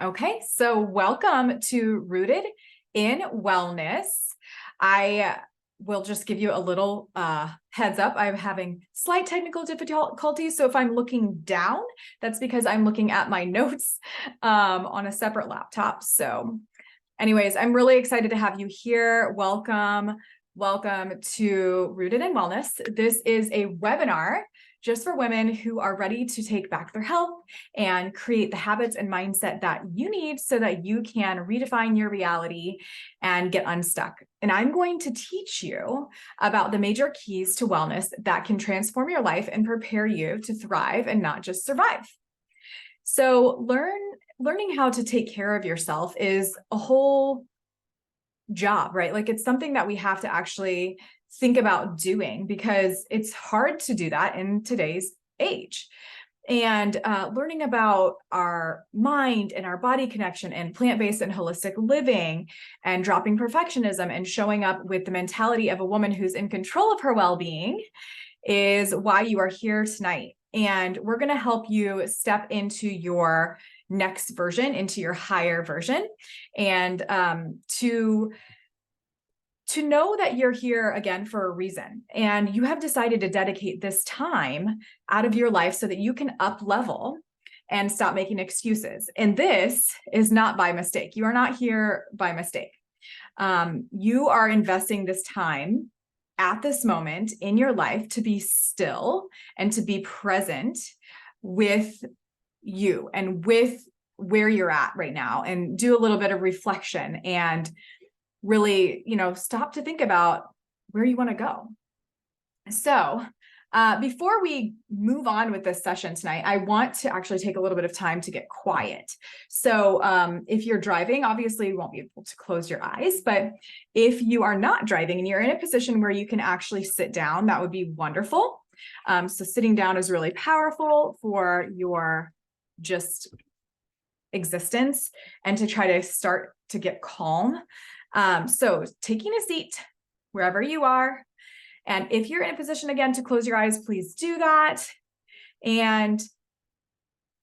Okay, so welcome to Rooted in Wellness. I will just give you a little heads up. I'm having slight technical difficulties. So if I'm looking down, that's because I'm looking at my notes on a separate laptop. So anyways, I'm really excited to have you here. Welcome to Rooted in Wellness. This is a webinar just for women who are ready to take back their health and create the habits and mindset that you need so that you can redefine your reality and get unstuck. And I'm going to teach you about the major keys to wellness that can transform your life and prepare you to thrive and not just survive. So learning how to take care of yourself is a whole job, right? Like it's something that we have to actually think about doing because it's hard to do that in today's age. And learning about our mind and our body connection and plant-based and holistic living and dropping perfectionism and showing up with the mentality of a woman who's in control of her well-being is why you are here tonight. And we're going to help you step into your next version, into your higher version, and to know that you're here again for a reason. And you have decided to dedicate this time out of your life so that you can up level and stop making excuses. And this is not by mistake. You are not here by mistake. You are investing this time at this moment in your life to be still and to be present with you and with where you're at right now, and do a little bit of reflection and really, stop to think about where you want to go. So before we move on with this session tonight, I want to actually take a little bit of time to get quiet. So if you're driving, obviously you won't be able to close your eyes, but if you are not driving and you're in a position where you can actually sit down, that would be wonderful. So sitting down is really powerful for your just existence and to try to start to get calm. So taking a seat wherever you are, and if you're in a position again to close your eyes, please do that. And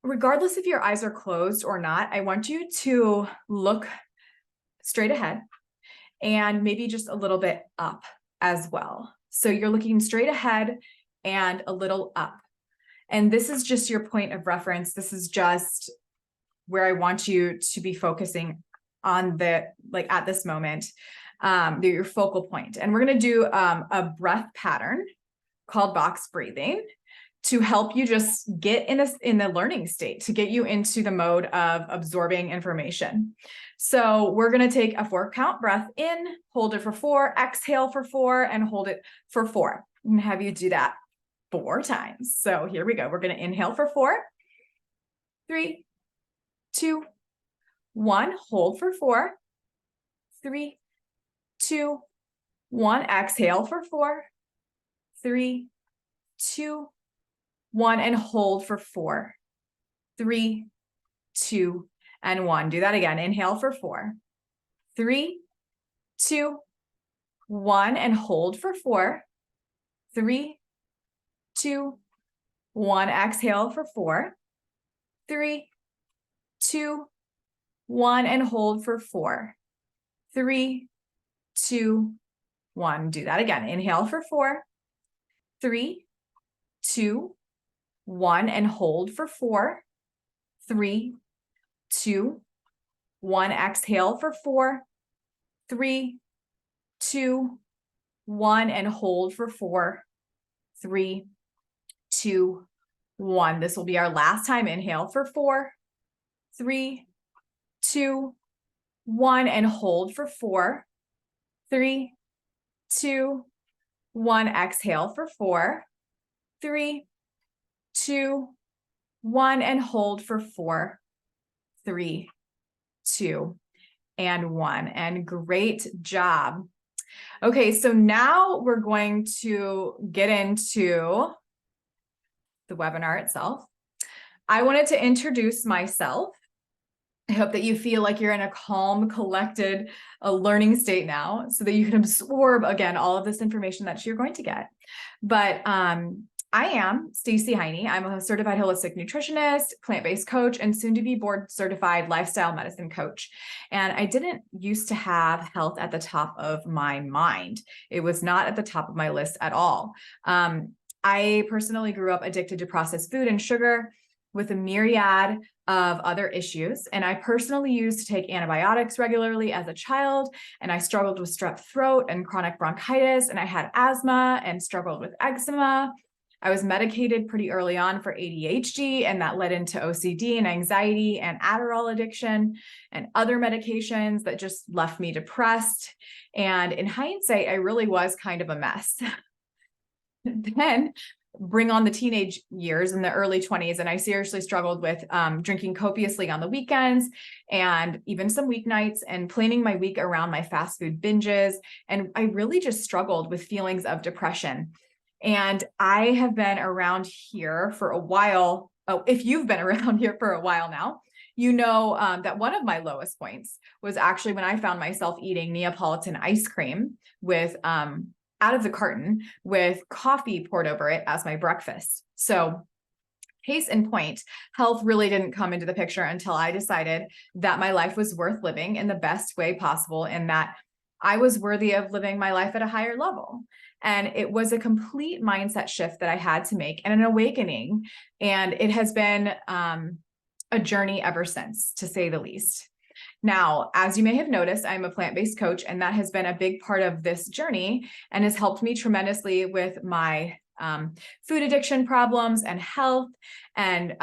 regardless if your eyes are closed or not, I want you to look straight ahead and maybe just a little bit up as well. So you're looking straight ahead and a little up. And this is just your point of reference. This is just where I want you to be focusing on at this moment, your focal point. And we're going to do a breath pattern called box breathing to help you just get in the learning state, to get you into the mode of absorbing information. So we're going to take a 4-count breath in, hold it for 4, exhale for 4, and hold it for 4. And have you do that 4 times. So here we go. We're going to inhale for 4, 3, 2, 1, hold for 4, 3, 2, 1, exhale for 4, 3, 2, 1, and hold for 4, 3, 2, and 1. Do that again. Inhale for 4, 3, 2, 1, and hold for 4, 3, 2, 1, exhale for 4, 3, 2, 1, and hold for 4, 3, 2, 1. Do that again. Inhale for 4, 3, 2, 1, and hold for 4, 3, 2, 1. Exhale for 4, 3, 2, 1, and hold for 4, 3, 2, 1. This will be our last time. Inhale for 4, 3, 2, 1, and hold for 4, 3, 2, 1. Exhale for 4, 3, 2, 1, and hold for 4, 3, 2, and 1. And great job. Okay, so now we're going to get into the webinar itself. I wanted to introduce myself. I hope that you feel like you're in a calm, collected, learning state now so that you can absorb, again, all of this information that you're going to get. But I am Stacey. I'm a certified holistic nutritionist, plant-based coach, and soon to be board certified lifestyle medicine coach. And I didn't used to have health at the top of my mind. It was not at the top of my list at all. I personally grew up addicted to processed food and sugar with a myriad of other issues. And I personally used to take antibiotics regularly as a child, and I struggled with strep throat and chronic bronchitis, and I had asthma and struggled with eczema. I was medicated pretty early on for ADHD, and that led into OCD and anxiety and Adderall addiction and other medications that just left me depressed. And in hindsight, I really was kind of a mess. Then bring on the teenage years in the early 20s, and I seriously struggled with drinking copiously on the weekends and even some weeknights, and planning my week around my fast food binges. And I really just struggled with feelings of depression. And I have been around here for a while. Oh, if you've been around here for a while now, you know that one of my lowest points was actually when I found myself eating Neapolitan ice cream with out of the carton with coffee poured over it as my breakfast. So case in point, health really didn't come into the picture until I decided that my life was worth living in the best way possible, and that I was worthy of living my life at a higher level. And it was a complete mindset shift that I had to make, and an awakening. And it has been a journey ever since, to say the least. Now, as you may have noticed, I'm a plant-based coach, and that has been a big part of this journey and has helped me tremendously with my food addiction problems and health. And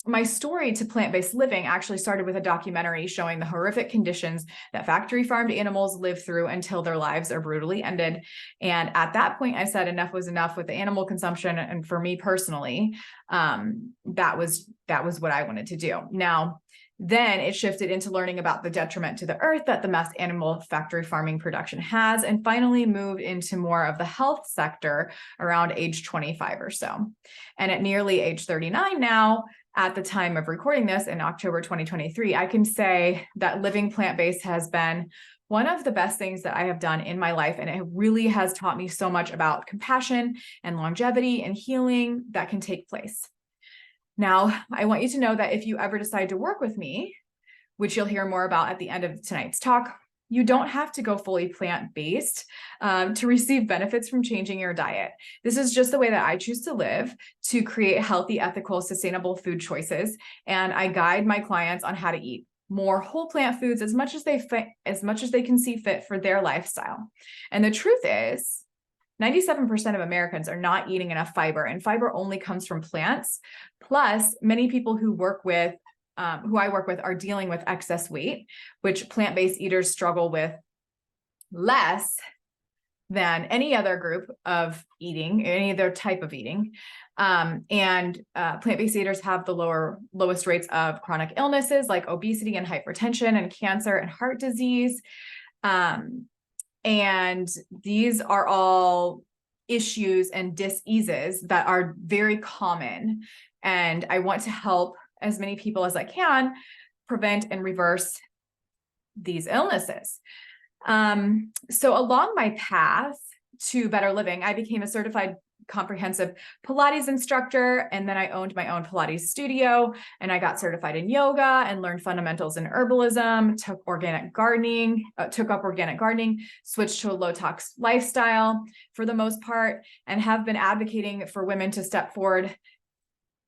my story to plant-based living actually started with a documentary showing the horrific conditions that factory farmed animals live through until their lives are brutally ended. And at that point, I said enough was enough with the animal consumption. And for me personally, that was what I wanted to do. Now, then it shifted into learning about the detriment to the earth that the mass animal factory farming production has, and finally moved into more of the health sector around age 25 or so. And at nearly age 39 now, at the time of recording this in October 2023, I can say that living plant-based has been one of the best things that I have done in my life. And it really has taught me so much about compassion and longevity and healing that can take place. Now, I want you to know that if you ever decide to work with me, which you'll hear more about at the end of tonight's talk, you don't have to go fully plant-based to receive benefits from changing your diet. This is just the way that I choose to live, to create healthy, ethical, sustainable food choices. And I guide my clients on how to eat more whole plant foods as much as they can see fit for their lifestyle. And the truth is, 97% of Americans are not eating enough fiber, and fiber only comes from plants. Plus, many people who I work with are dealing with excess weight, which plant-based eaters struggle with less than any other group of eating, any other type of eating. Plant-based eaters have the lowest rates of chronic illnesses like obesity and hypertension and cancer and heart disease. And these are all issues and diseases that are very common. And I want to help as many people as I can prevent and reverse these illnesses. So along my path to better living, I became a certified comprehensive Pilates instructor, and then I owned my own Pilates studio, and I got certified in yoga and learned fundamentals in herbalism, took up organic gardening, switched to a low tox lifestyle for the most part, and have been advocating for women to step forward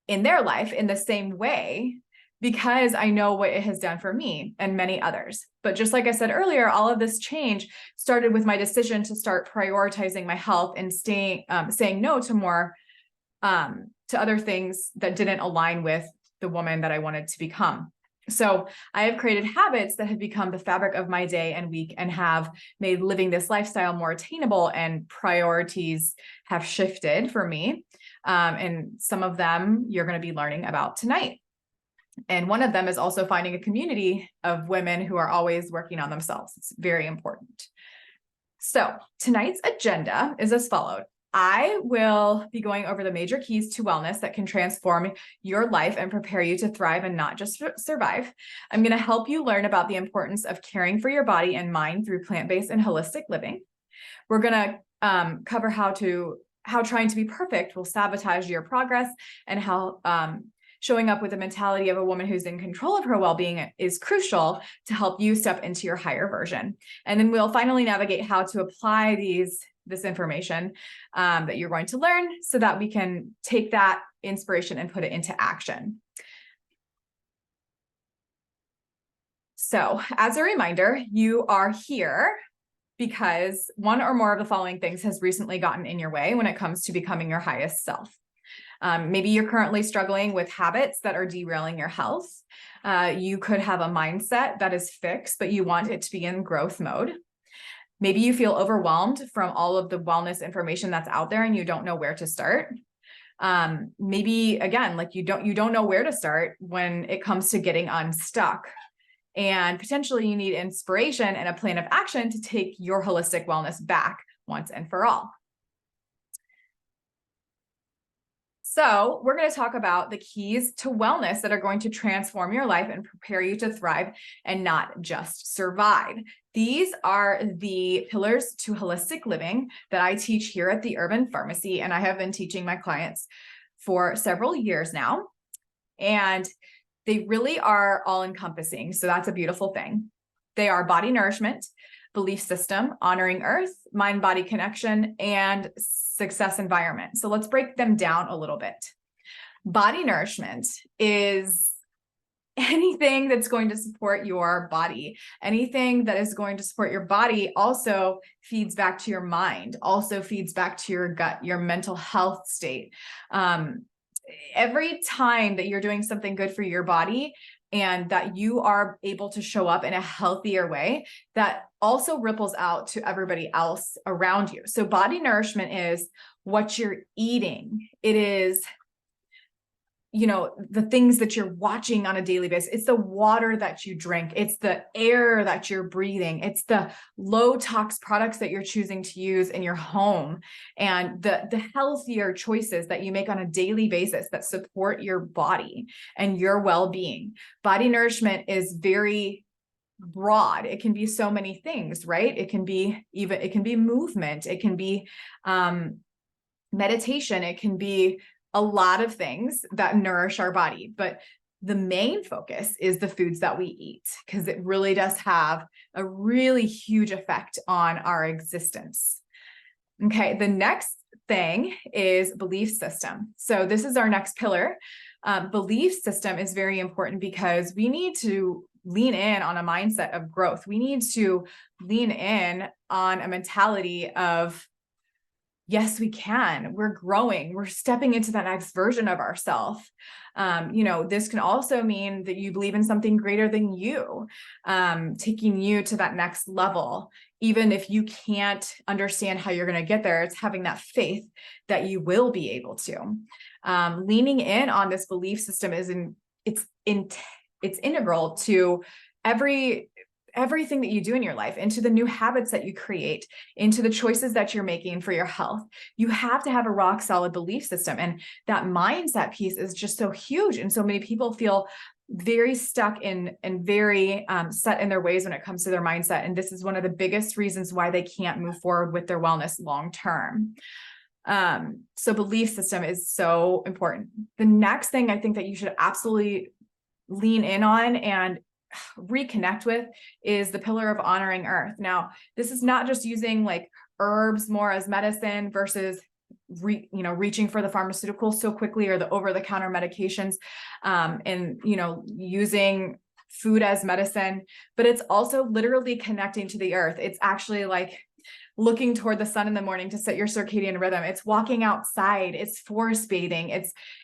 in their life in the same way, because I know what it has done for me and many others. But just like I said earlier, all of this change started with my decision to start prioritizing my health and saying no to more, to other things that didn't align with the woman that I wanted to become. So I have created habits that have become the fabric of my day and week, and have made living this lifestyle more attainable, and priorities have shifted for me. And some of them you're going to be learning about tonight. And one of them is also finding a community of women who are always working on themselves. It's very important. So tonight's agenda is as follows. I will be going over the major keys to wellness that can transform your life and prepare you to thrive and not just survive. I'm going to help you learn about the importance of caring for your body and mind through plant-based and holistic living. We're going to cover how to how trying to be perfect will sabotage your progress, and how showing up with the mentality of a woman who's in control of her well-being is crucial to help you step into your higher version. And then we'll finally navigate how to apply this information that you're going to learn so that we can take that inspiration and put it into action. So as a reminder, you are here because one or more of the following things has recently gotten in your way when it comes to becoming your highest self. Maybe you're currently struggling with habits that are derailing your health. You could have a mindset that is fixed, but you want it to be in growth mode. Maybe you feel overwhelmed from all of the wellness information that's out there and you don't know where to start. Maybe again, like you don't know where to start when it comes to getting unstuck. And potentially you need inspiration and a plan of action to take your holistic wellness back once and for all. So we're going to talk about the keys to wellness that are going to transform your life and prepare you to thrive and not just survive. These are the pillars to holistic living that I teach here at the Herban Farmacy, and I have been teaching my clients for several years now. And they really are all encompassing. So that's a beautiful thing. They are body nourishment, belief system, honoring earth, mind-body connection, and success environment. So let's break them down a little bit. Body nourishment is anything that's going to support your body. Anything that is going to support your body also feeds back to your mind, also feeds back to your gut, your mental health state. Every time that you're doing something good for your body and that you are able to show up in a healthier way, that also ripples out to everybody else around you. So body nourishment is what you're eating. It is, the things that you're watching on a daily basis. It's the water that you drink. It's the air that you're breathing. It's the low tox products that you're choosing to use in your home, and the healthier choices that you make on a daily basis that support your body and your well-being. Body nourishment is very broad. It can be so many things, right? It can be movement. It can be meditation. It can be a lot of things that nourish our body, but the main focus is the foods that we eat, because it really does have a really huge effect on our existence. Okay, the next thing is belief system. So this is our next pillar. Belief system is very important because we need to lean in on a mindset of growth. We need to lean in on a mentality of, yes, we can. We're growing. We're stepping into that next version of ourselves. This can also mean that you believe in something greater than you, taking you to that next level. Even if you can't understand how you're going to get there, it's having that faith that you will be able to. Leaning in on this belief system it's integral to everything that you do in your life, into the new habits that you create, into the choices that you're making for your health. You have to have a rock solid belief system. And that mindset piece is just so huge. And so many people feel very stuck and very set in their ways when it comes to their mindset. And this is one of the biggest reasons why they can't move forward with their wellness long-term. So belief system is so important. The next thing I think that you should absolutely lean in on and reconnect with is the pillar of honoring earth. Now, this is not just using like herbs more as medicine versus reaching for the pharmaceuticals so quickly, or the over-the-counter medications, and using food as medicine, but it's also literally connecting to the earth. It's actually like looking toward the sun in the morning to set your circadian rhythm. It's walking outside. It's forest bathing.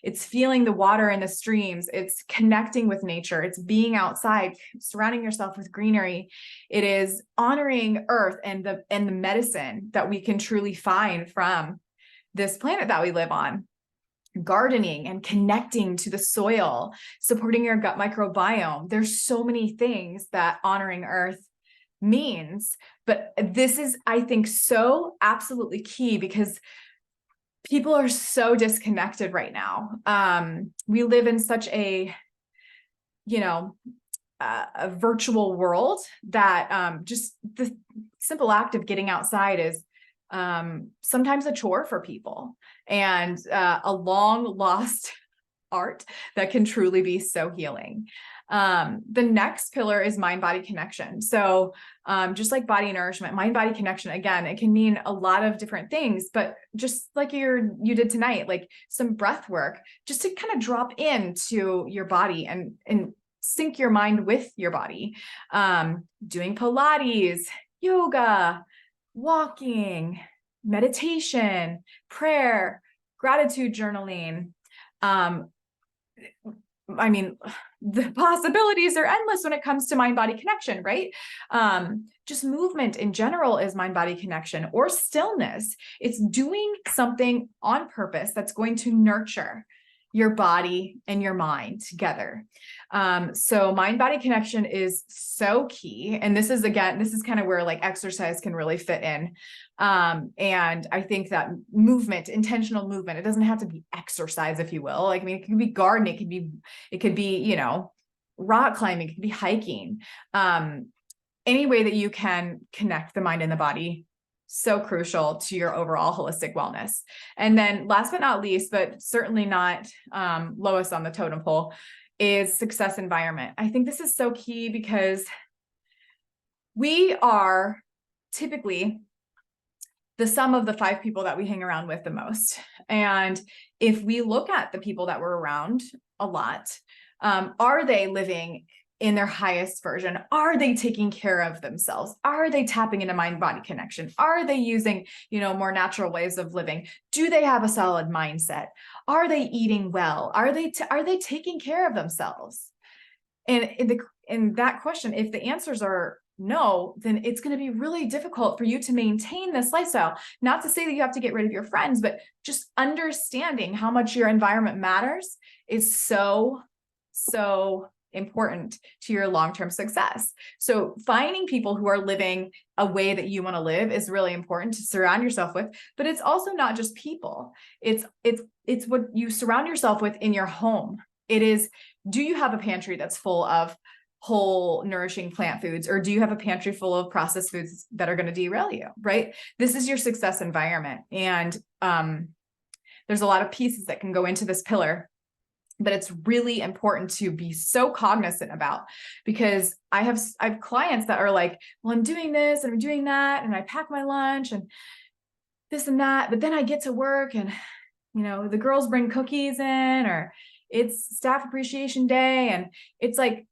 It's feeling the water in the streams. It's connecting with nature. It's being outside, surrounding yourself with greenery. It is honoring earth and the medicine that we can truly find from this planet that we live on. Gardening and connecting to the soil, supporting your gut microbiome. There's so many things that honoring earth means, but this is, I think, so absolutely key because people are so disconnected right now. We live in such a virtual world that just the simple act of getting outside is sometimes a chore for people, and a long lost art that can truly be so healing. The next pillar is mind-body connection. So just like body nourishment, mind-body connection, again, it can mean a lot of different things, but just like you did tonight, like some breath work, just to kind of drop into your body and sync your mind with your body. Doing Pilates, yoga, walking, meditation, prayer, gratitude journaling. I mean, the possibilities are endless when it comes to mind-body connection, right? Just movement in general is mind-body connection, or stillness. It's doing something on purpose that's going to nurture your body and your mind together. So mind-body connection is so key. And this is kind of where like exercise can really fit in. And I think that movement, intentional movement, it doesn't have to be exercise, if you will. Like, I mean, it could be gardening, it could be, you know, rock climbing, it could be hiking. Any way that you can connect the mind and the body, so crucial to your overall holistic wellness. And then last but not least, but certainly not lowest on the totem pole, is success environment. I think this is so key because we are typically the sum of the 5 people that we hang around with the most. And if we look at the people that we're around a lot, are they living in their highest version? Are they taking care of themselves? Are they tapping into mind-body connection? Are they using, you know, more natural ways of living? Do they have a solid mindset? Are they eating well? Are they taking care of themselves? And in that question, if the answers are no, then it's going to be really difficult for you to maintain this lifestyle. Not to say that you have to get rid of your friends, but just understanding how much your environment matters is so important to your long-term success. So finding people who are living a way that you want to live is really important to surround yourself with, but it's also not just people. It's what you surround yourself with in your home. It is, do you have a pantry that's full of whole nourishing plant foods, or do you have a pantry full of processed foods that are going to derail you, right? This is your success environment. And there's a lot of pieces that can go into this pillar, but it's really important to be so cognizant about, because I have clients that are like, well, I'm doing this and I'm doing that, and I pack my lunch and this and that, but then I get to work and, you know, the girls bring cookies in, or it's staff appreciation day. And it's like,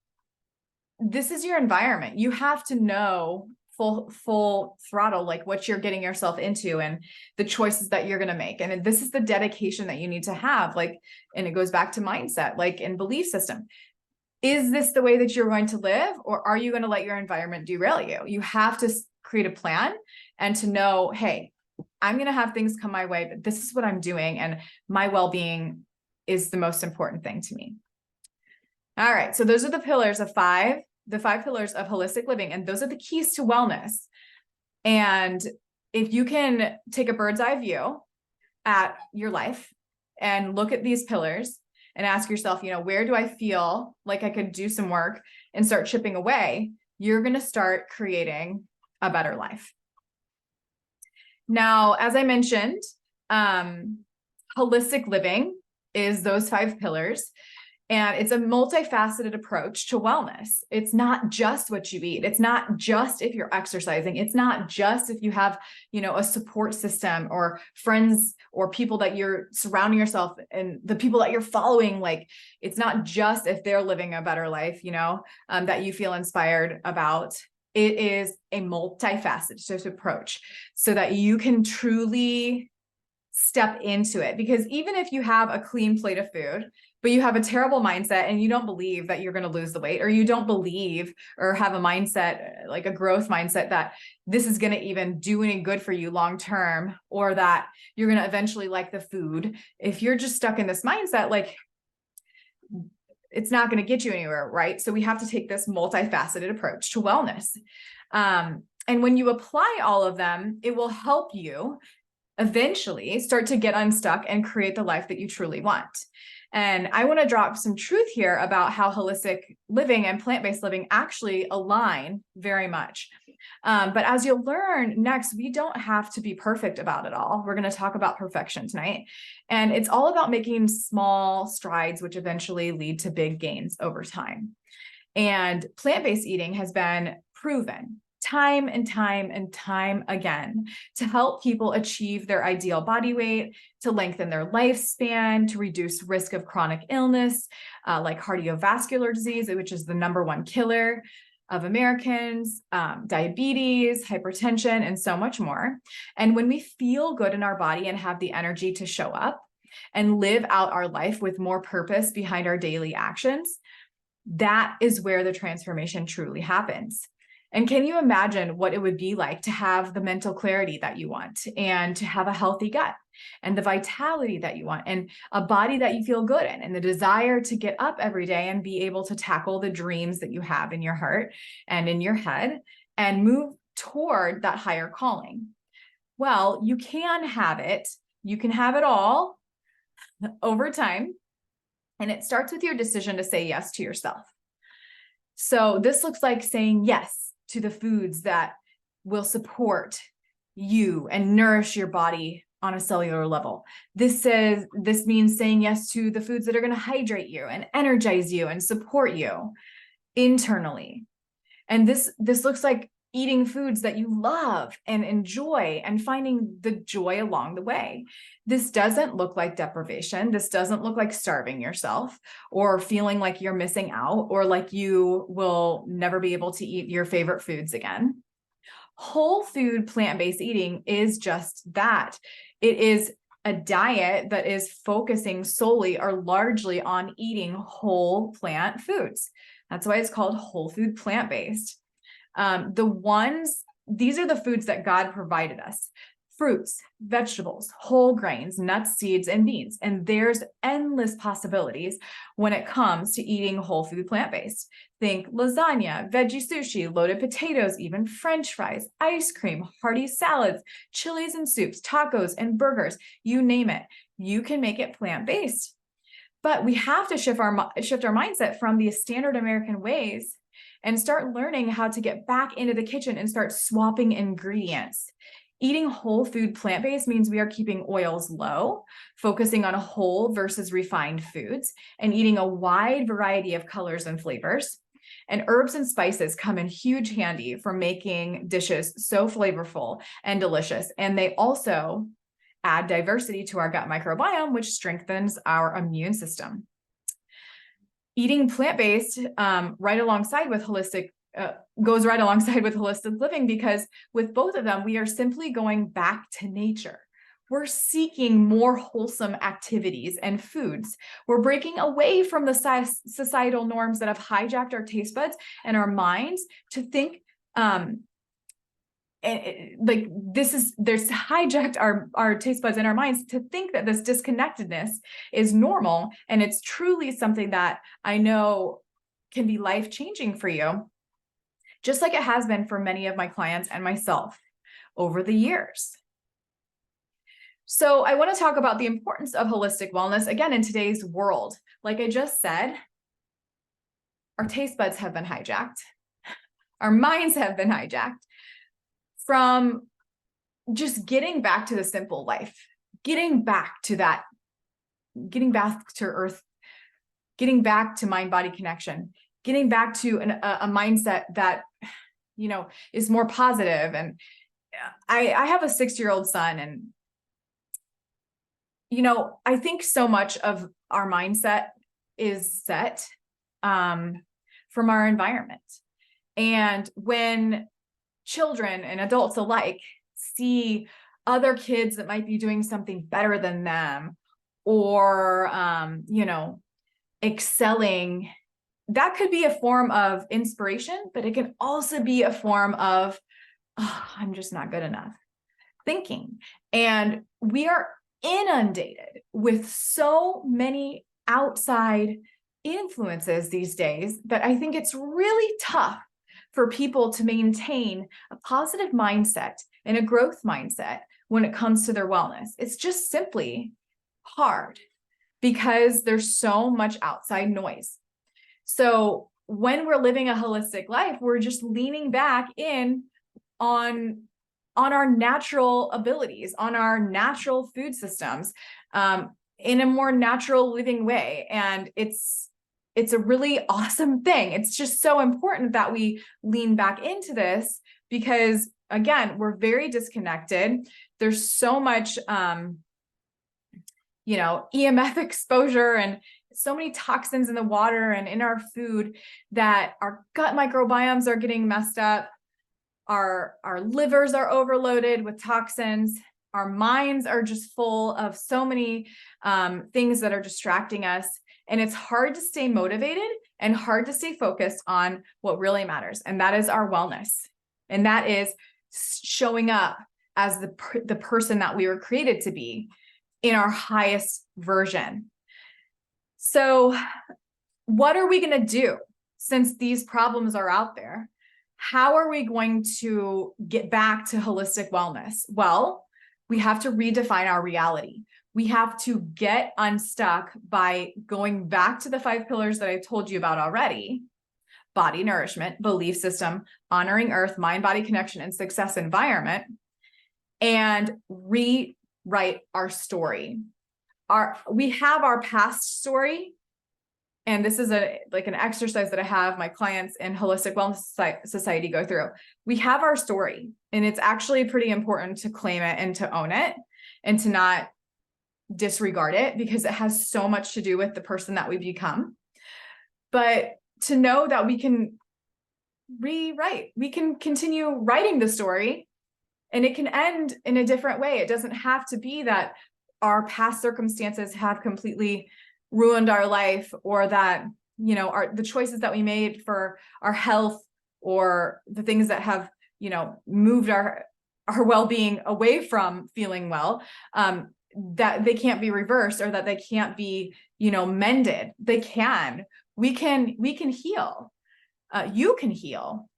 this is your environment. You have to know full throttle, like what you're getting yourself into and the choices that you're going to make. And this is the dedication that you need to have. Like, and it goes back to mindset, like, in belief system. Is this the way that you're going to live, or are you going to let your environment derail you? You have to create a plan and to know, hey, I'm going to have things come my way, but this is what I'm doing. And my well-being is the most important thing to me. All right. So those are the pillars of the 5 pillars of holistic living. And those are the keys to wellness. And if you can take a bird's eye view at your life and look at these pillars and ask yourself, you know, where do I feel like I could do some work and start chipping away, you're going to start creating a better life. Now, as I mentioned, holistic living is those 5 pillars. And it's a multifaceted approach to wellness. It's not just what you eat. It's not just if you're exercising. It's not just if you have, you know, a support system or friends or people that you're surrounding yourself and the people that you're following. Like, it's not just if they're living a better life, you know, that you feel inspired about. It is a multifaceted approach so that you can truly step into it. Because even if you have a clean plate of food, but you have a terrible mindset and you don't believe that you're going to lose the weight, or you don't believe or have a mindset, like a growth mindset, that this is going to even do any good for you long term, or that you're going to eventually like the food. If you're just stuck in this mindset, like, it's not going to get you anywhere, right? So we have to take this multifaceted approach to wellness. And when you apply all of them, it will help you eventually start to get unstuck and create the life that you truly want. And I want to drop some truth here about how holistic living and plant-based living actually align very much. But as you'll learn next, we don't have to be perfect about it all. We're going to talk about perfection tonight. And it's all about making small strides, which eventually lead to big gains over time. And plant-based eating has been proven time and time and time again to help people achieve their ideal body weight, to lengthen their lifespan, to reduce risk of chronic illness, like cardiovascular disease, which is the #1 killer of Americans, diabetes, hypertension, and so much more. And when we feel good in our body and have the energy to show up and live out our life with more purpose behind our daily actions, that is where the transformation truly happens. And can you imagine what it would be like to have the mental clarity that you want, and to have a healthy gut, and the vitality that you want, and a body that you feel good in, and the desire to get up every day and be able to tackle the dreams that you have in your heart and in your head and move toward that higher calling? Well, you can have it. You can have it all over time. And it starts with your decision to say yes to yourself. So this looks like saying yes to the foods that will support you and nourish your body on a cellular level. This means saying yes to the foods that are going to hydrate you and energize you and support you internally. And this looks like eating foods that you love and enjoy and finding the joy along the way. This doesn't look like deprivation. This doesn't look like starving yourself or feeling like you're missing out or like you will never be able to eat your favorite foods again. Whole food plant-based eating is just that. It is a diet that is focusing solely or largely on eating whole plant foods. That's why it's called whole food plant-based. These are the foods that God provided us: fruits, vegetables, whole grains, nuts, seeds, and beans. And there's endless possibilities when it comes to eating whole food plant-based. Think lasagna, veggie sushi, loaded potatoes, even French fries, ice cream, hearty salads, chilies and soups, tacos and burgers, you name it. You can make it plant-based. But we have to shift our mindset from the standard American ways and start learning how to get back into the kitchen and start swapping ingredients. Eating whole food plant-based means we are keeping oils low, focusing on whole versus refined foods, and eating a wide variety of colors and flavors. And herbs and spices come in huge handy for making dishes so flavorful and delicious. And they also add diversity to our gut microbiome, which strengthens our immune system. Eating plant-based goes right alongside with holistic living, because with both of them, we are simply going back to nature. We're seeking more wholesome activities and foods. We're breaking away from the societal norms that have hijacked our taste buds and our minds to think there's hijacked our taste buds and our minds to think that this disconnectedness is normal. And it's truly something that I know can be life-changing for you, just like it has been for many of my clients and myself over the years. So I want to talk about the importance of holistic wellness again in today's world. Like I just said, our taste buds have been hijacked. Our minds have been hijacked from just getting back to the simple life, getting back to earth, getting back to mind-body connection, getting back to a mindset that, is more positive. And I have a 6-year-old son, and, I think so much of our mindset is set from our environment. And when children and adults alike see other kids that might be doing something better than them, or, excelling, that could be a form of inspiration, but it can also be a form of, I'm just not good enough thinking. And we are inundated with so many outside influences these days that I think it's really tough for people to maintain a positive mindset and a growth mindset when it comes to their wellness. It's just simply hard because there's so much outside noise. So when we're living a holistic life, we're just leaning back in on our natural abilities, on our natural food systems, in a more natural living way. And it's a really awesome thing. It's just so important that we lean back into this because, again, we're very disconnected. There's so much, EMF exposure and so many toxins in the water and in our food that our gut microbiomes are getting messed up. Our livers are overloaded with toxins. Our minds are just full of so many things that are distracting us. And it's hard to stay motivated and hard to stay focused on what really matters. And that is our wellness. And that is showing up as the person that we were created to be in our highest version. So what are we going to do since these problems are out there? How are we going to get back to holistic wellness? Well, we have to redefine our reality. We have to get unstuck by going back to the 5 pillars that I told you about already: body nourishment, belief system, honoring earth, mind, body connection, and success environment, and rewrite our story. We have our past story. And this is an exercise that I have my clients in Holistic Wellness Society go through. We have our story, and it's actually pretty important to claim it and to own it and to not disregard it because it has so much to do with the person that we become. But to know that we can rewrite, we can continue writing the story, and it can end in a different way. It doesn't have to be that our past circumstances have completely ruined our life, or that, the choices that we made for our health, or the things that have, moved our well-being away from feeling well, that they can't be reversed, or that they can't be, mended. They can. We can heal. You can heal.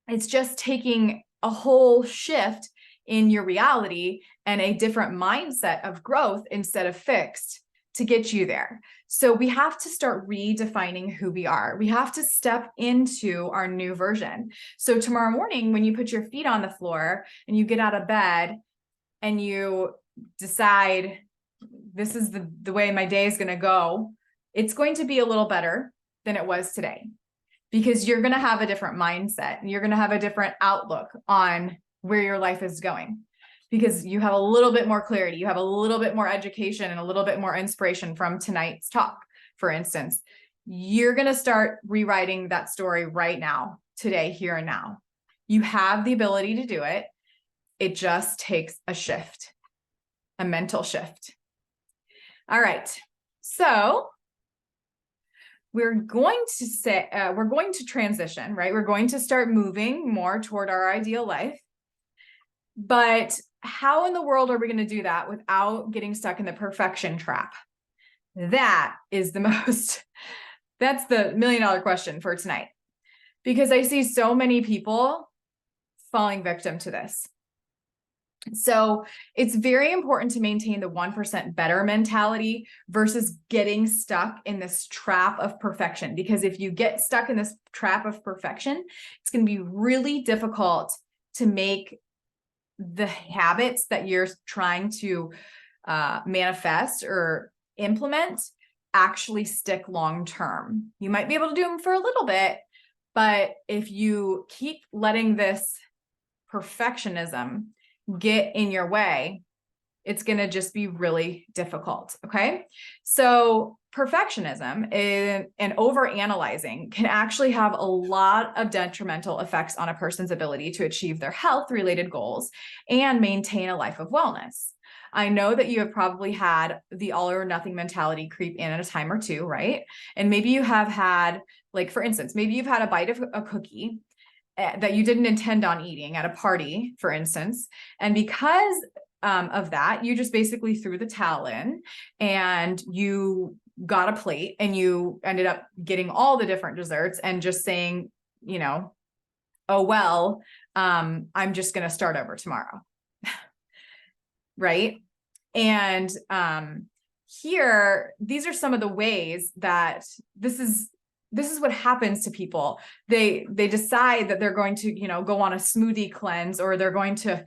It's just taking a whole shift in your reality and a different mindset of growth instead of fixed to get you there. So we have to start redefining who we are. We have to step into our new version. So tomorrow morning, when you put your feet on the floor and you get out of bed and you decide this is the way my day is going to go, it's going to be a little better than it was today, because you're going to have a different mindset and you're going to have a different outlook on where your life is going, because you have a little bit more clarity, you have a little bit more education and a little bit more inspiration from tonight's talk. For instance, you're going to start rewriting that story right now, today, here and now. You have the ability to do it. It just takes a shift, a mental shift. All right. So we're going to transition, right? We're going to start moving more toward our ideal life. But how in the world are we going to do that without getting stuck in the perfection trap? That's the million-dollar question for tonight, because I see so many people falling victim to this. So it's very important to maintain the 1% better mentality versus getting stuck in this trap of perfection. Because if you get stuck in this trap of perfection, it's going to be really difficult to make the habits that you're trying to manifest or implement actually stick long term. You might be able to do them for a little bit, but if you keep letting this perfectionism get in your way, it's going to just be really difficult. Okay. So perfectionism and overanalyzing can actually have a lot of detrimental effects on a person's ability to achieve their health related goals and maintain a life of wellness. I know that you have probably had the all or nothing mentality creep in at a time or two, right? And maybe you have had, for instance, maybe you've had a bite of a cookie that you didn't intend on eating at a party, for instance. And because of that, you just basically threw the towel in and you got a plate and you ended up getting all the different desserts and just saying, oh, well, I'm just going to start over tomorrow. Right. And here, these are some of the ways that this is this is what happens to people. They decide that they're going to, go on a smoothie cleanse, or they're going to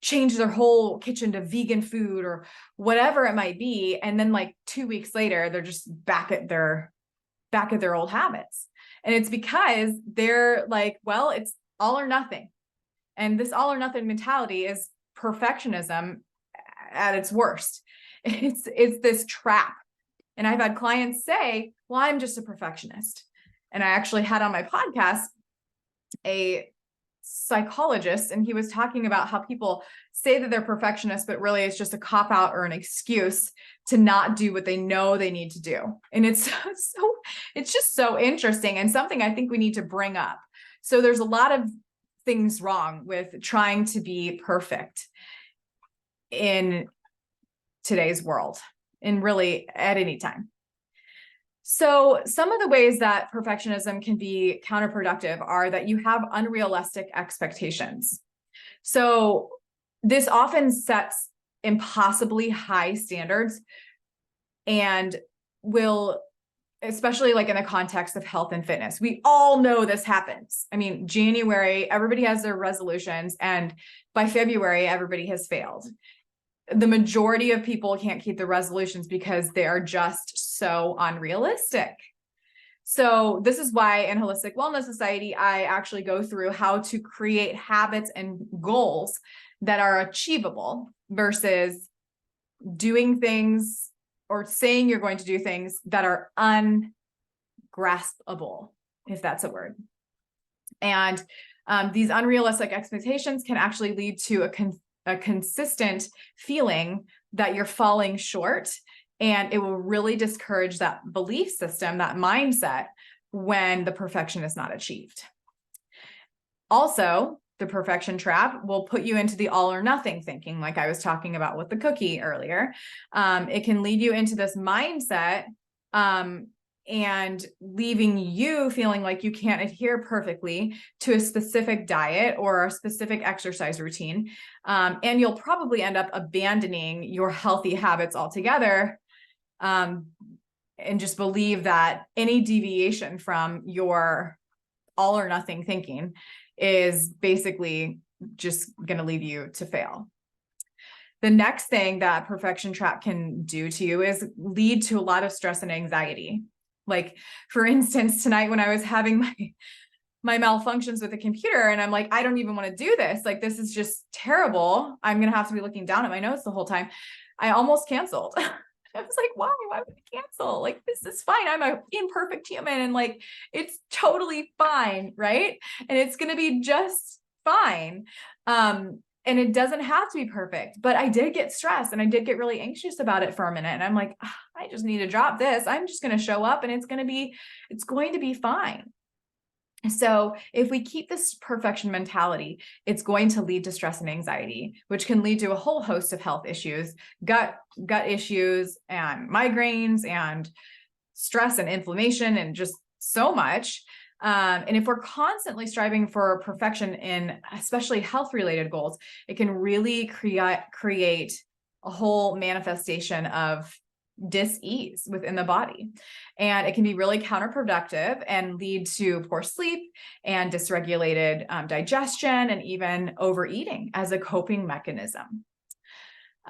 change their whole kitchen to vegan food or whatever it might be. And then like 2 weeks later, they're just back at their old habits. And it's because they're like, well, it's all or nothing. And this all or nothing mentality is perfectionism at its worst. It's this trap. And I've had clients say, well, I'm just a perfectionist. And I actually had on my podcast a psychologist, and he was talking about how people say that they're perfectionists, but really it's just a cop out or an excuse to not do what they know they need to do. And it's just so interesting, and something I think we need to bring up. So there's a lot of things wrong with trying to be perfect in today's world, and really at any time. So some of the ways that perfectionism can be counterproductive are that you have unrealistic expectations. So this often sets impossibly high standards, and will, especially like in the context of health and fitness, we all know this happens. I mean, January, everybody has their resolutions, and by February, everybody has failed. The majority of people can't keep the resolutions because they are just so unrealistic. So this is why in Holistic Wellness Society, I actually go through how to create habits and goals that are achievable versus doing things or saying you're going to do things that are ungraspable, if that's a word. And these unrealistic expectations can actually lead to a consistent feeling that you're falling short, and it will really discourage that belief system, that mindset, when the perfection is not achieved. Also, the perfection trap will put you into the all or nothing thinking, like I was talking about with the cookie earlier. It can lead you into this mindset and leaving you feeling like you can't adhere perfectly to a specific diet or a specific exercise routine. And you'll probably end up abandoning your healthy habits altogether, and just believe that any deviation from your all or nothing thinking is basically just going to lead you to fail. The next thing that perfection trap can do to you is lead to a lot of stress and anxiety. Like, for instance, tonight when I was having my malfunctions with the computer, and I'm like, I don't even want to do this. Like, this is just terrible. I'm going to have to be looking down at my notes the whole time. I almost canceled. I was like, why would I cancel? Like, this is fine. I'm an imperfect human, and like, it's totally fine. Right. And it's going to be just fine. And it doesn't have to be perfect, but I did get stressed, and I did get really anxious about it for a minute. And I'm like, I just need to drop this. I'm just going to show up, and it's going to be fine. So if we keep this perfection mentality, it's going to lead to stress and anxiety, which can lead to a whole host of health issues, gut issues, and migraines, and stress and inflammation, and just so much. And if we're constantly striving for perfection in especially health-related goals, it can really create a whole manifestation of dis-ease within the body. And it can be really counterproductive and lead to poor sleep and dysregulated digestion, and even overeating as a coping mechanism.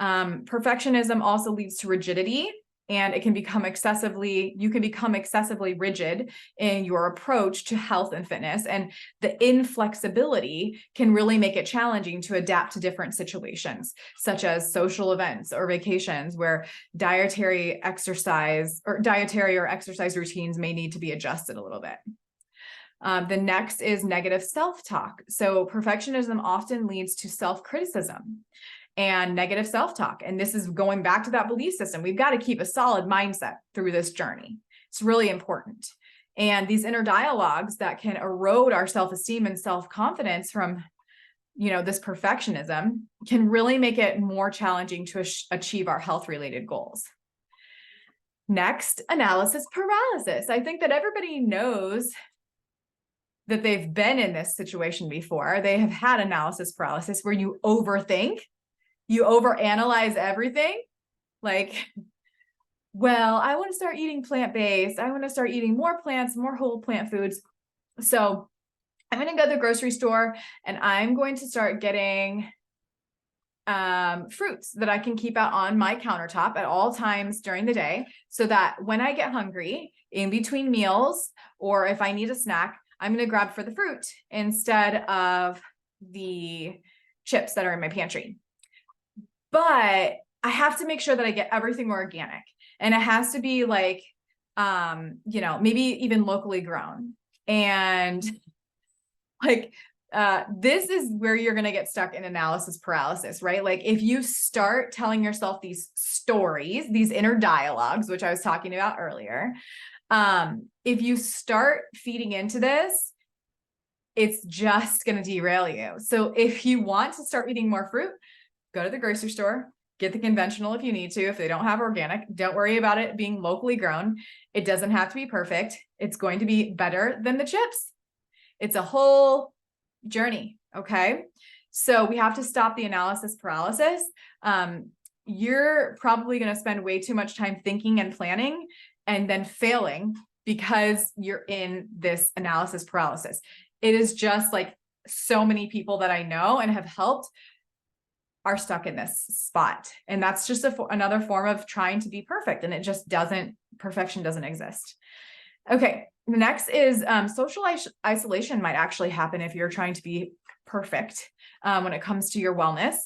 Perfectionism also leads to rigidity, and you can become excessively rigid in your approach to health and fitness. And the inflexibility can really make it challenging to adapt to different situations, such as social events or vacations, where dietary or exercise routines may need to be adjusted a little bit. The next is negative self-talk. So perfectionism often leads to self-criticism and negative self-talk. And this is going back to that belief system. We've got to keep a solid mindset through this journey. It's really important. And these inner dialogues that can erode our self-esteem and self-confidence from, this perfectionism can really make it more challenging to achieve our health-related goals. Next, analysis paralysis. I think that everybody knows that they've been in this situation before. They have had analysis paralysis, where you overthink. You overanalyze everything. Like, well, I want to start eating plant-based. I want to start eating more plants, more whole plant foods. So I'm going to go to the grocery store and I'm going to start getting fruits that I can keep out on my countertop at all times during the day, so that when I get hungry in between meals, or if I need a snack, I'm going to grab for the fruit instead of the chips that are in my pantry. But I have to make sure that I get everything organic, and it has to be like, maybe even locally grown. And like, this is where you're going to get stuck in analysis paralysis, right? Like if you start telling yourself these stories, these inner dialogues, which I was talking about earlier, if you start feeding into this, it's just going to derail you. So if you want to start eating more fruit, go to the grocery store, get the conventional if you need to. If they don't have organic, don't worry about it being locally grown. It doesn't have to be perfect. It's going to be better than the chips. It's a whole journey. Okay. So we have to stop the analysis paralysis. You're probably going to spend way too much time thinking and planning and then failing because you're in this analysis paralysis. It is just like so many people that I know and have helped are stuck in this spot. And that's just another form of trying to be perfect. And it just perfection doesn't exist. Okay. Next is social isolation might actually happen if you're trying to be perfect when it comes to your wellness.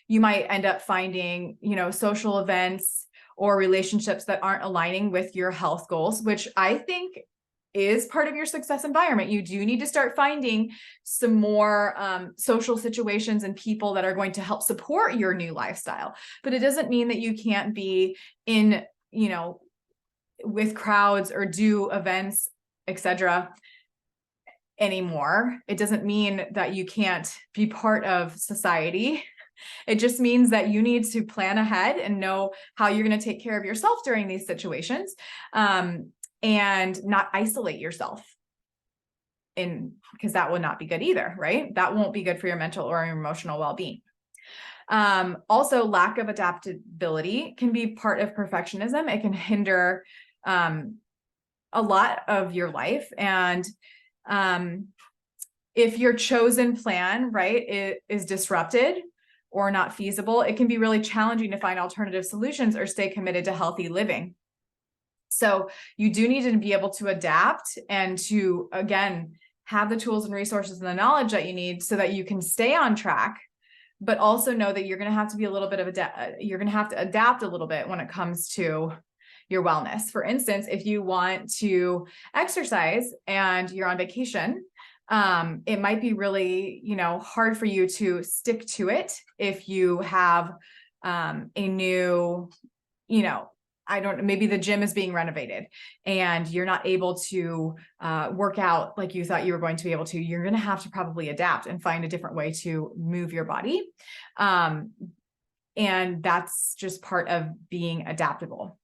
You might end up finding, social events or relationships that aren't aligning with your health goals, which I think is part of your success environment. You do need to start finding some more social situations and people that are going to help support your new lifestyle. But it doesn't mean that you can't be in, with crowds or do events, etc. anymore. It doesn't mean that you can't be part of society. It just means that you need to plan ahead and know how you're going to take care of yourself during these situations, and not isolate yourself because that will not be good either, right? That won't be good for your mental or emotional well-being. Also, lack of adaptability can be part of perfectionism. It can hinder a lot of your life. And if your chosen plan, right, is disrupted or not feasible, it can be really challenging to find alternative solutions or stay committed to healthy living. So you do need to be able to adapt and to, again, have the tools and resources and the knowledge that you need so that you can stay on track, but also know that you're going to have to be a little bit of you're going to have to adapt a little bit when it comes to your wellness. For instance, if you want to exercise and you're on vacation, it might be really, hard for you to stick to it if you have a new, maybe the gym is being renovated and you're not able to work out like you thought you were going to be able to. You're going to have to probably adapt and find a different way to move your body. And that's just part of being adaptable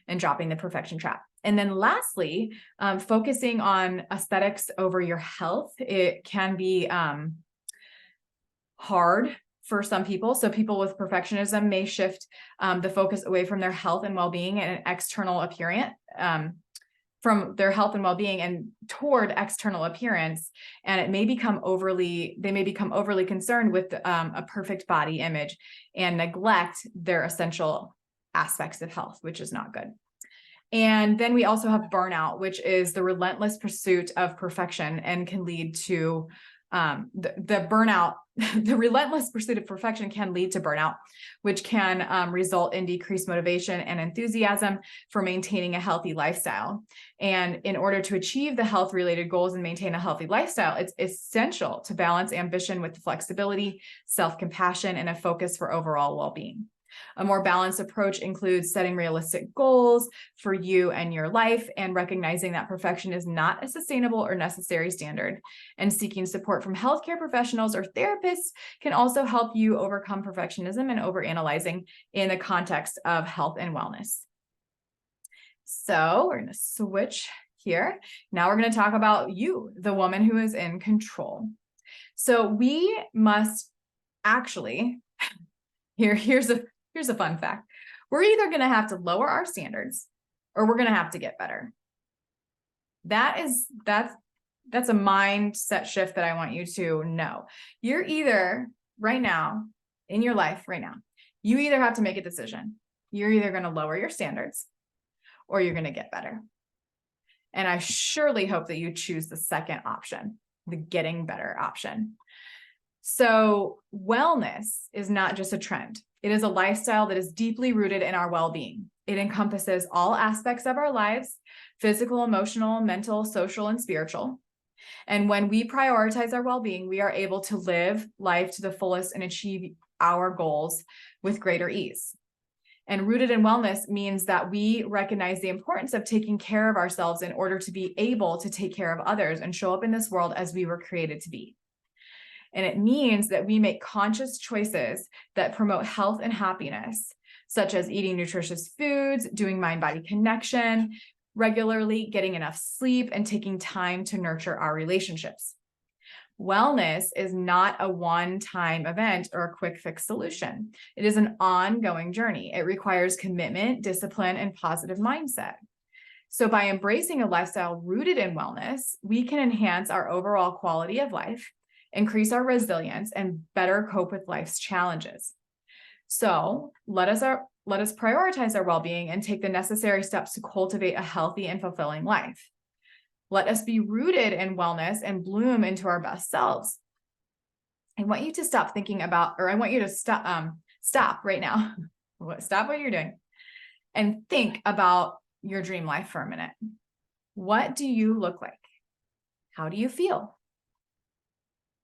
and dropping the perfection trap. And then lastly, focusing on aesthetics over your health. It can be hard for some people. So people with perfectionism may shift the focus away from their health and well-being and external appearance, from their health and well-being and toward external appearance. And they may become overly concerned with a perfect body image and neglect their essential aspects of health, which is not good. And then we also have burnout, which is the relentless pursuit of perfection and can lead to the burnout. The relentless pursuit of perfection can lead to burnout, which can result in decreased motivation and enthusiasm for maintaining a healthy lifestyle. And in order to achieve the health-related goals and maintain a healthy lifestyle, it's essential to balance ambition with flexibility, self-compassion, and a focus for overall well-being. A more balanced approach includes setting realistic goals for you and your life and recognizing that perfection is not a sustainable or necessary standard. And seeking support from healthcare professionals or therapists can also help you overcome perfectionism and overanalyzing in the context of health and wellness. So we're going to switch here. Now we're going to talk about you, the woman who is in control. So we must actually, here's a fun fact. We're either going to have to lower our standards or we're going to have to get better. That's a mindset shift that I want you to know. You're either right now in your life right now, you either have to make a decision. You're either going to lower your standards or you're going to get better. And I surely hope that you choose the second option, the getting better option. So wellness is not just a trend. It is a lifestyle that is deeply rooted in our well-being. It encompasses all aspects of our lives, physical, emotional, mental, social, and spiritual. And when we prioritize our well-being, we are able to live life to the fullest and achieve our goals with greater ease. And rooted in wellness means that we recognize the importance of taking care of ourselves in order to be able to take care of others and show up in this world as we were created to be. And it means that we make conscious choices that promote health and happiness, such as eating nutritious foods, doing mind-body connection, regularly getting enough sleep, and taking time to nurture our relationships. Wellness is not a one-time event or a quick fix solution. It is an ongoing journey. It requires commitment, discipline, and positive mindset. So by embracing a lifestyle rooted in wellness, we can enhance our overall quality of life, increase our resilience, and better cope with life's challenges. So let us prioritize our well-being and take the necessary steps to cultivate a healthy and fulfilling life. Let us be rooted in wellness and bloom into our best selves. I want you to stop thinking about, or I want you to stop right now. Stop what you're doing and think about your dream life for a minute. What do you look like? How do you feel?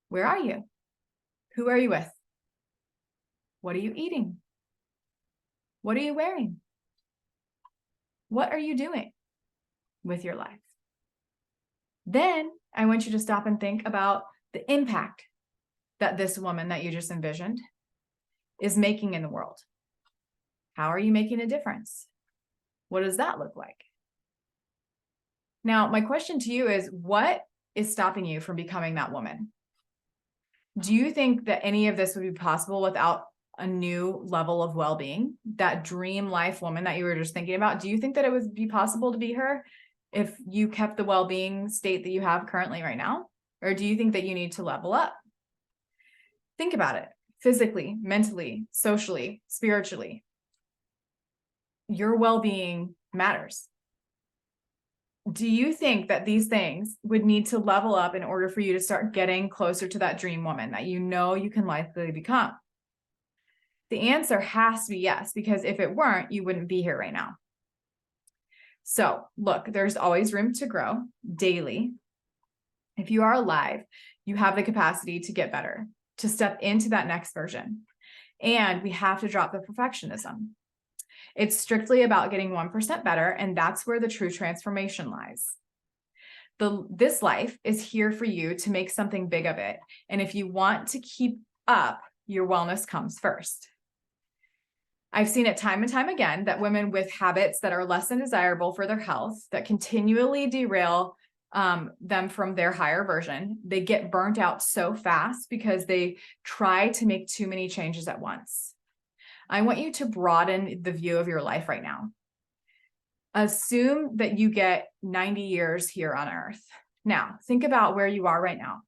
Where are you? Who are you with? What are you eating? What are you wearing? What are you doing with your life? Then I want you to stop and think about the impact that this woman that you just envisioned is making in the world. How are you making a difference? What does that look like? Now, my question to you is, what is stopping you from becoming that woman? Do you think that any of this would be possible without a new level of well-being? That dream life woman that you were just thinking about, do you think that it would be possible to be her if you kept the well-being state that you have currently right now? Or do you think that you need to level up? Think about it. Physically, mentally, socially, spiritually. Your well-being matters. Do you think that these things would need to level up in order for you to start getting closer to that dream woman that you know you can likely become? The answer has to be yes, because if it weren't, you wouldn't be here right now. So look, there's always room to grow daily. If you are alive, you have the capacity to get better, to step into that next version. And we have to drop the perfectionism. It's strictly about getting 1% better, and that's where the true transformation lies. This life is here for you to make something big of it. And if you want to keep up, your wellness comes first. I've seen it time and time again that women with habits that are less than desirable for their health, that continually derail them from their higher version, they get burnt out so fast because they try to make too many changes at once. I want you to broaden the view of your life right now. Assume that you get 90 years here on earth. Now, think about where you are right now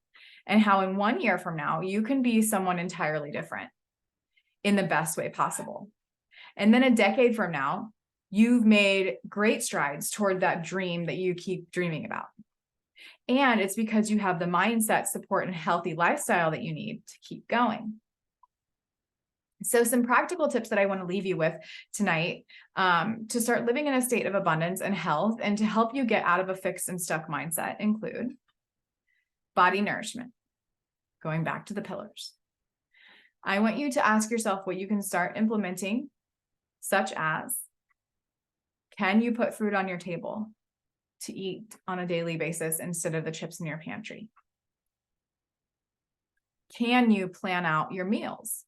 and how in 1 year from now, you can be someone entirely different in the best way possible. And then a decade from now, you've made great strides toward that dream that you keep dreaming about. And it's because you have the mindset, support, and healthy lifestyle that you need to keep going. So some practical tips that I want to leave you with tonight to start living in a state of abundance and health and to help you get out of a fixed and stuck mindset include body nourishment, going back to the pillars. I want you to ask yourself what you can start implementing, such as, can you put food on your table to eat on a daily basis instead of the chips in your pantry? Can you plan out your meals,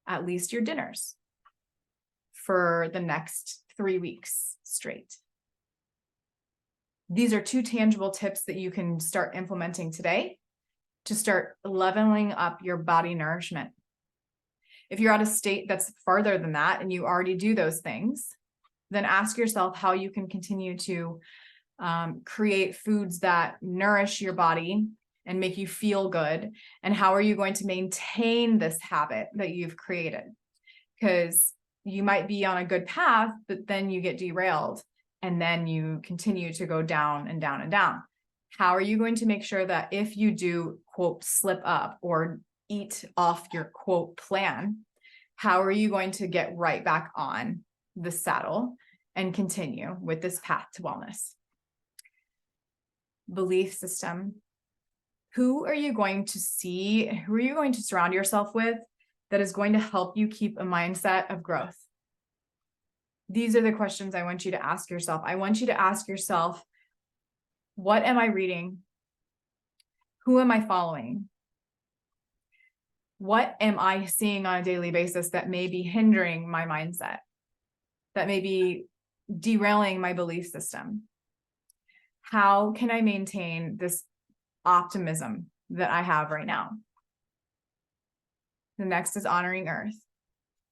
at least your dinners, for the next 3 weeks straight? These are 2 tangible tips that you can start implementing today to start leveling up your body nourishment. If you're at a state that's farther than that and you already do those things, then ask yourself how you can continue to create foods that nourish your body and make you feel good. And how are you going to maintain this habit that you've created? Because you might be on a good path, but then you get derailed and then you continue to go down and down and down. How are you going to make sure that if you do, quote, slip up or eat off your, quote, plan, how are you going to get right back on the saddle and continue with this path to wellness? Belief system. Who are you going to see? Who are you going to surround yourself with that is going to help you keep a mindset of growth? These are the questions I want you to ask yourself. I want you to ask yourself, what am I reading? Who am I following? What am I seeing on a daily basis that may be hindering my mindset, that may be derailing my belief system? How can I maintain this optimism that I have right now? The next is honoring Earth.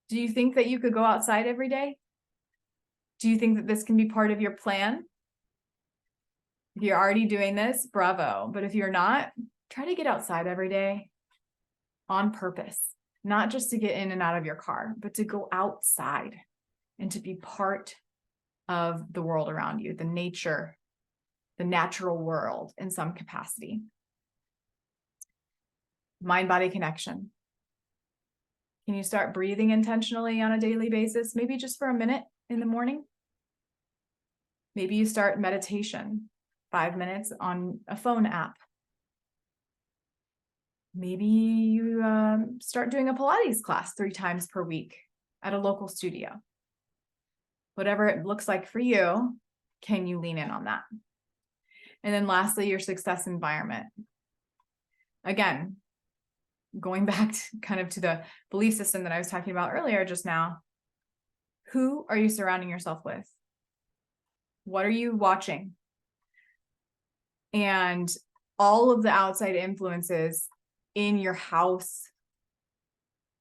Do you think that you could go outside every day? Do you think that this can be part of your plan? If you're already doing this, bravo. But if you're not, try to get outside every day on purpose, not just to get in and out of your car, but to go outside and to be part of the world around you, the nature, the natural world in some capacity. Mind-body connection. Can you start breathing intentionally on a daily basis? Maybe just for a minute in the morning. Maybe you start meditation, 5 minutes on a phone app. Maybe you start doing a Pilates class 3 times per week at a local studio. Whatever it looks like for you, can you lean in on that? And then lastly, your success environment. Again, going back to kind of to the belief system that I was talking about earlier just now, who are you surrounding yourself with? What are you watching? And all of the outside influences in your house,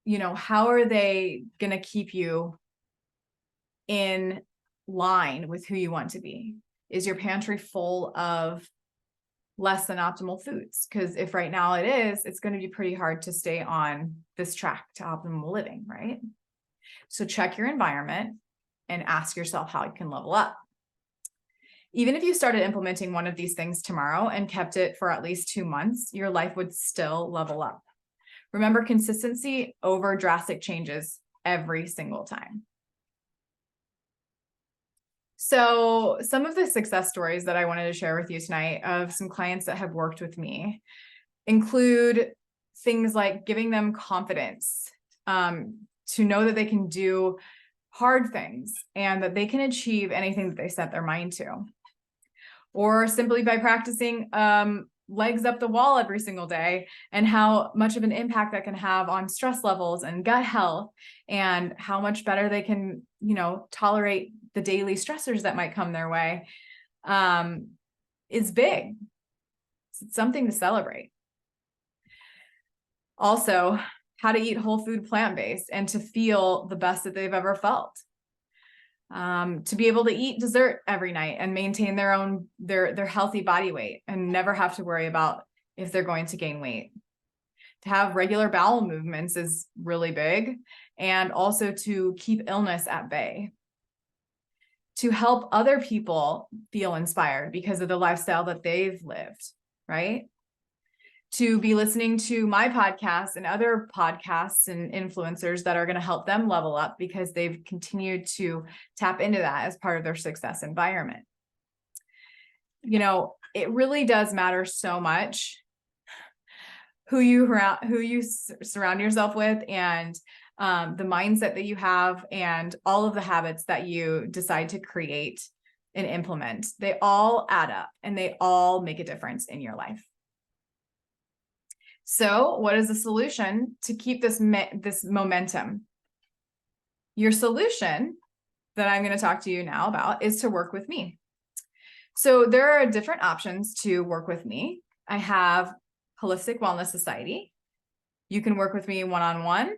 you know, how are they going to keep you in line with who you want to be? Is your pantry full of less than optimal foods? Because if right now it is, it's going to be pretty hard to stay on this track to optimal living, right? So check your environment and ask yourself how you can level up. Even if you started implementing one of these things tomorrow and kept it for at least 2 months, your life would still level up. Remember, consistency over drastic changes every single time. So some of the success stories that I wanted to share with you tonight of some clients that have worked with me include things like giving them confidence to know that they can do hard things and that they can achieve anything that they set their mind to. Or simply by practicing legs up the wall every single day, and how much of an impact that can have on stress levels and gut health, and how much better they can, you know, tolerate the daily stressors that might come their way, is big. It's something to celebrate. Also, how to eat whole food plant-based and to feel the best that they've ever felt. To be able to eat dessert every night and maintain their healthy body weight and never have to worry about if they're going to gain weight. To have regular bowel movements is really big, and also to keep illness at bay. To help other people feel inspired because of the lifestyle that they've lived, right? To be listening to my podcast and other podcasts and influencers that are going to help them level up because they've continued to tap into that as part of their success environment. You know, it really does matter so much who you surround yourself with, and the mindset that you have, and all of the habits that you decide to create and implement. They all add up and they all make a difference in your life. So what is the solution to keep this momentum? Your solution that I'm going to talk to you now about is to work with me. So there are different options to work with me. I have Holistic Wellness Society. You can work with me one-on-one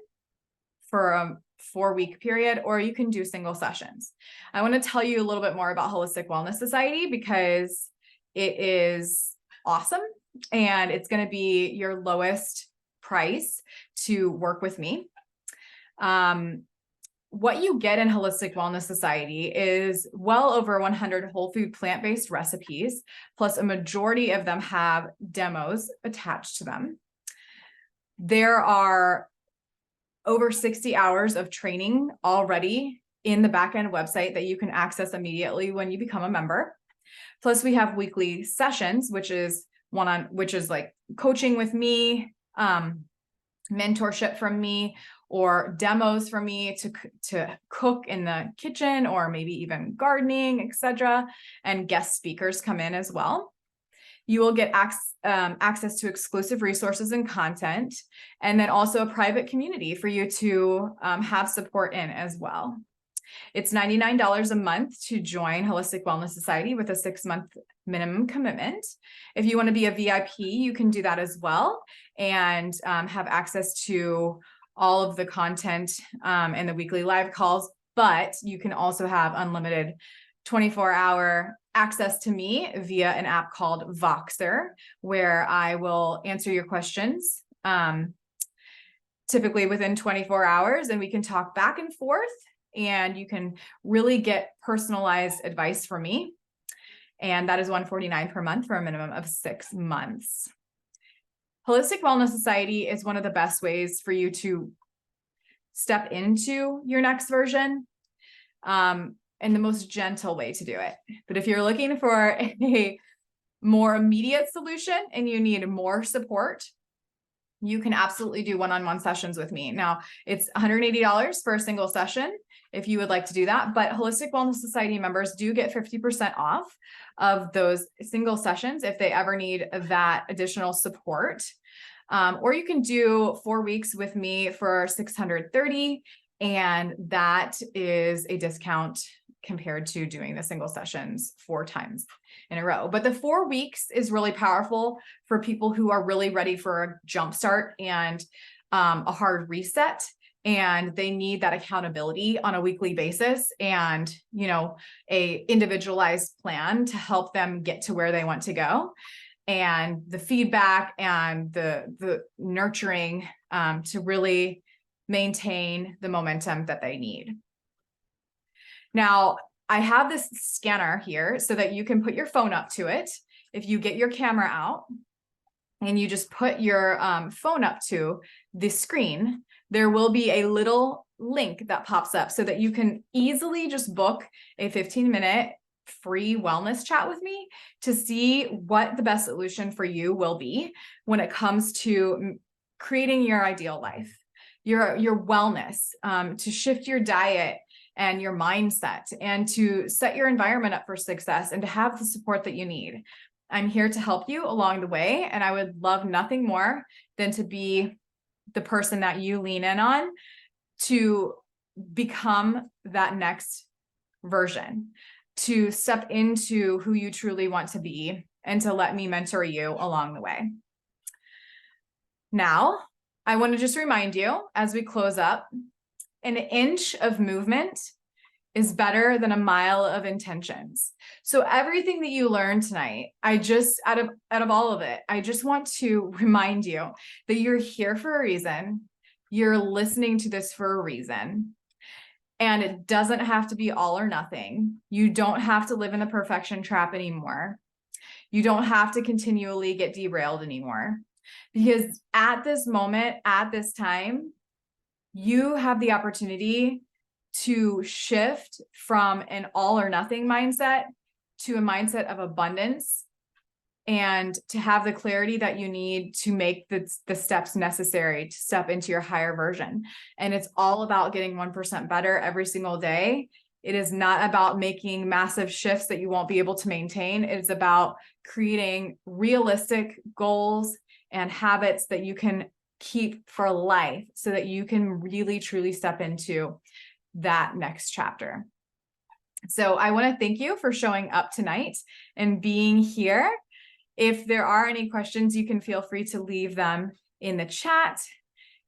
for a 4-week period, or you can do single sessions. I want to tell you a little bit more about Holistic Wellness Society because it is awesome and it's going to be your lowest price to work with me. What you get in Holistic Wellness Society is well over 100 whole food plant-based recipes, plus a majority of them have demos attached to them. There are over 60 hours of training already in the backend website that you can access immediately when you become a member. Plus we have weekly sessions, which is like coaching with me, mentorship from me, or demos from me to cook in the kitchen, or maybe even gardening, etc. And guest speakers come in as well. You will get access to exclusive resources and content, and then also a private community for you to have support in as well. It's $99 a month to join Holistic Wellness Society with a 6-month minimum commitment. If you want to be a VIP, you can do that as well and have access to all of the content and the weekly live calls, but you can also have unlimited 24-hour access to me via an app called Voxer, where I will answer your questions typically within 24 hours, and we can talk back and forth, and you can really get personalized advice from me. And that is $149 per month for a minimum of 6 months. Holistic Wellness Society is one of the best ways for you to step into your next version, and the most gentle way to do it. But if you're looking for a more immediate solution and you need more support, you can absolutely do one-on-one sessions with me. Now, it's $180 for a single session if you would like to do that, but Holistic Wellness Society members do get 50% off of those single sessions if they ever need that additional support. Or you can do 4 weeks with me for $630, and that is a discount compared to doing the single sessions 4 times in a row. But the 4 weeks is really powerful for people who are really ready for a jumpstart and a hard reset, and they need that accountability on a weekly basis and, you know, a individualized plan to help them get to where they want to go, and the feedback and the nurturing to really maintain the momentum that they need. Now, I have this scanner here so that you can put your phone up to it. If you get your camera out and you just put your phone up to the screen, there will be a little link that pops up so that you can easily just book a 15-minute free wellness chat with me to see what the best solution for you will be when it comes to creating your ideal life, your wellness, to shift your diet and your mindset, and to set your environment up for success, and to have the support that you need. I'm here to help you along the way, and I would love nothing more than to be the person that you lean in on to become that next version, to step into who you truly want to be, and to let me mentor you along the way. Now, I want to just remind you as we close up, an inch of movement is better than a mile of intentions. So everything that you learned tonight, I just, out of all of it, I just want to remind you that you're here for a reason. You're listening to this for a reason. And it doesn't have to be all or nothing. You don't have to live in the perfection trap anymore. You don't have to continually get derailed anymore. Because at this moment, at this time, you have the opportunity to shift from an all or nothing mindset to a mindset of abundance, and to have the clarity that you need to make the steps necessary to step into your higher version. And it's all about getting 1% better every single day. It is not about making massive shifts that you won't be able to maintain. It's about creating realistic goals and habits that you can keep for life so that you can really, truly step into that next chapter. So I want to thank you for showing up tonight and being here. If there are any questions, you can feel free to leave them in the chat.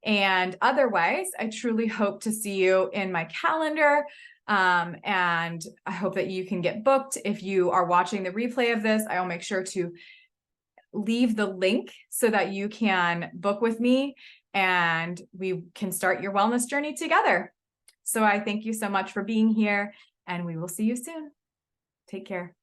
And otherwise, I truly hope to see you in my calendar. And I hope that you can get booked. If you are watching the replay of this, I'll make sure to leave the link so that you can book with me and we can start your wellness journey together. So I thank you so much for being here, and we will see you soon. Take care.